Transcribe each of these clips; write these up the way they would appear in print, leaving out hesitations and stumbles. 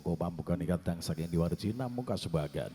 sepuh pambukan kadang saking diwarji namung kasubagan.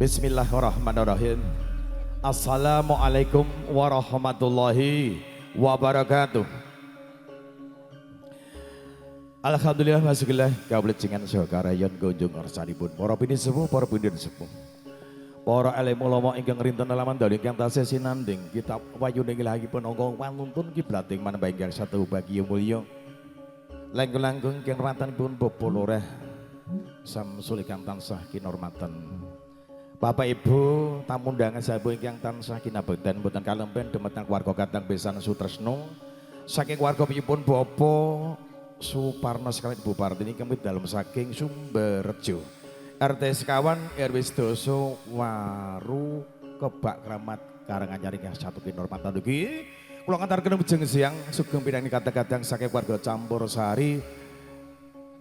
Bismillahirrahmanirrahim. Assalamualaikum warahmatullahi wabarakatuh. Alhamdulillah masukillah kablecingan sakarayan kunjung ngarsanipun para bini sepuh para bundin sepuh. Para alim ulama ingkang rinten alaman dalih ingkang tasih sinanding kitab wayune ilahipun angka panuntun kiblating manembah ingkang satu bagi mulya. Langkung-langkung ingkang ratanipun Bapak Lurah Samsul ingkang tansah kinurmatan. Bapak Ibu tamu undangan sahabat ingkang tansah kinabekten boten kalempen dumateng warga Kadang Besan Sutresno. Saking warga piyipun Bapak Suparno sekalian Ibu Partini kami dalam saking Sumberjo RT sekawan RW Sedoso Waru Kebak Kramat Karanganyar ingkang satu kinurmatan dugi kula ngantarkeun bujeng siang sugeng pirang kadang-kadang saking warga Campursari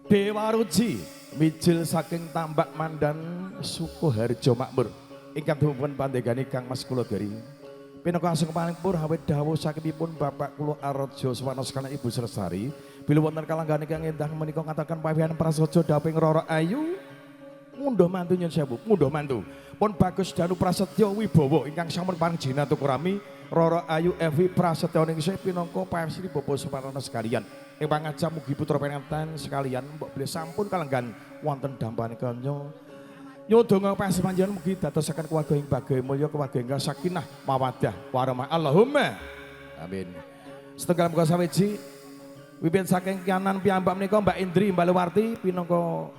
Dewaruji mijil saking Tambak Mandan Sukoharjo Makmur ingkang dipun pandegani Kang Mas kula gari pinaka asung paling pur awit dawuh sakipun Bapak kula Arodjo Suwarno sekalian Ibu Sresari bila wonten kalanggan ingkang endah menika ngatakan pawihan prasaja daping Roro Ayu mundha mantu nyun sewu mundha mantu pun Bagus Danu Prasetyo Wibowo ingkang sampun paring jinatu kurami Roro Ayu Evi Prasetyo ning isih pinangka pawisri Bapak Suparno sekalian ing pangajap mugi putra penganten sekalian mbok bilih sampun kalanggan wonten dampane kanya nyodonga pasemanjangan mugi dadosaken keluarga ing bagai mulya keluarga ingkang sakinah mawaddah warahmah Allahumma amin. Setunggal muga sawiji wiwit saking kanan piyambak menika Mbak Indri Baluwarti pinangka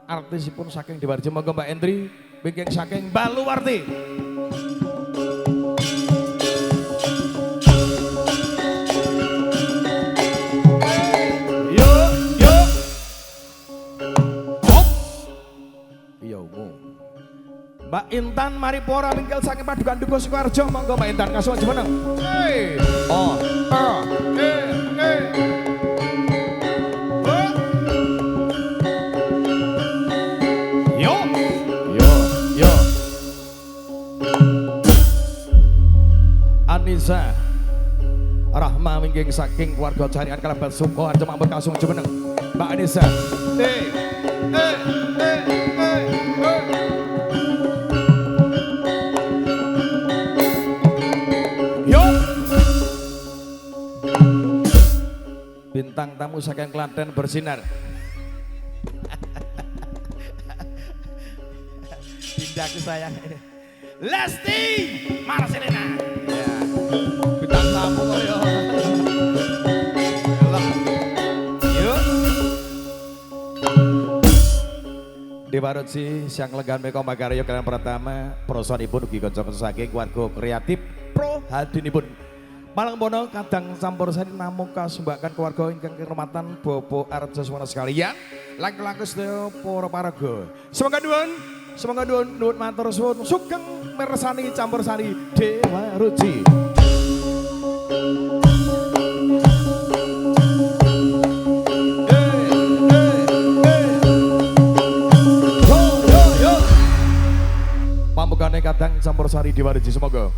artisipun saking Dewarjo monggo Mbak Indri wingking saking Baluwarti. Mbak Intan Maripora mingkel saking Padukan Dukuh Sukoharjo monggo Mbak Intan kasuwun jumeneng. Hey. Oh. Yo. Anissa Rahma mingking saking keluarga Carian Kalabat Sukoharjo monggo kasuwun jumeneng. Mbak Anissa. Bintang tamu saking Klaten bersinar. Dindaku sayang. Lesti Marcelina. Ya. Bintang tamu kok ya. Yuk. Dewaruji siang legan meka makarya kalian pertama prosonipun ugi kanca-kanca saking warga kreatif pro hadinipun Malang Bono Kadang Campursari namung kasumbakan keluarga ingkang kehormatan Bapak Arodjo Suwarno sekalian langkung-langkung sedaya para paraga. Semoga nuwun matur suwun sugeng mirsani Campursari Dewaruji. Pamukane Kadang Campursari Dewaruji semoga